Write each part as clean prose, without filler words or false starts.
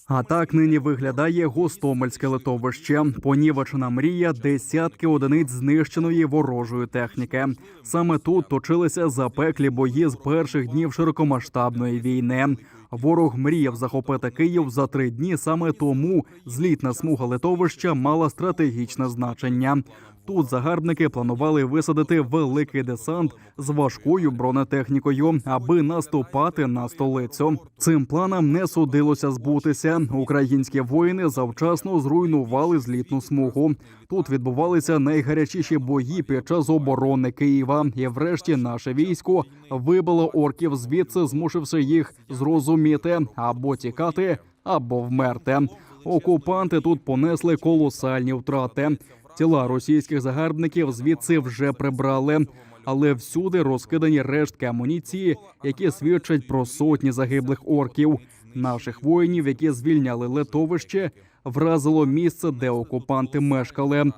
А так нині виглядає Гостомельське литовище. Понівечена мрія, десятки одиниць знищеної ворожої техніки. Саме тут точилися запеклі бої з перших днів широкомасштабної війни. Ворог мріяв захопити Київ за 3 дні, саме тому злітна смуга литовища мала стратегічне значення. Тут загарбники планували висадити великий десант з важкою бронетехнікою, аби наступати на столицю. Цим планам не судилося збутися. Українські воїни завчасно зруйнували злітну смугу. Тут відбувалися найгарячіші бої під час оборони Києва. І врешті наше військо вибило орків звідси, змусивши їх зрозуміти – або тікати, або вмерти. Окупанти тут понесли колосальні втрати. Тіла російських загарбників звідси вже прибрали, але всюди розкидані рештки амуніції, які свідчать про сотні загиблих орків. Наших воїнів, які звільняли литовище, вразило місце, де окупанти мешкали.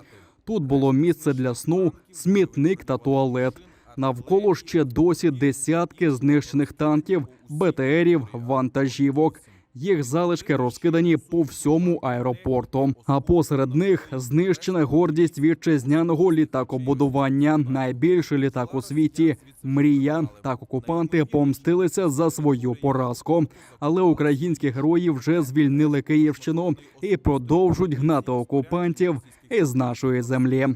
Тут було місце для сну, смітник та туалет. Навколо ще досі десятки знищених танків, БТРів, вантажівок. Їх залишки розкидані по всьому аеропорту. А посеред них знищена гордість вітчизняного літакобудування. Найбільший літак у світі – «Мрія». Так окупанти помстилися за свою поразку. Але українські герої вже звільнили Київщину і продовжують гнати окупантів із нашої землі.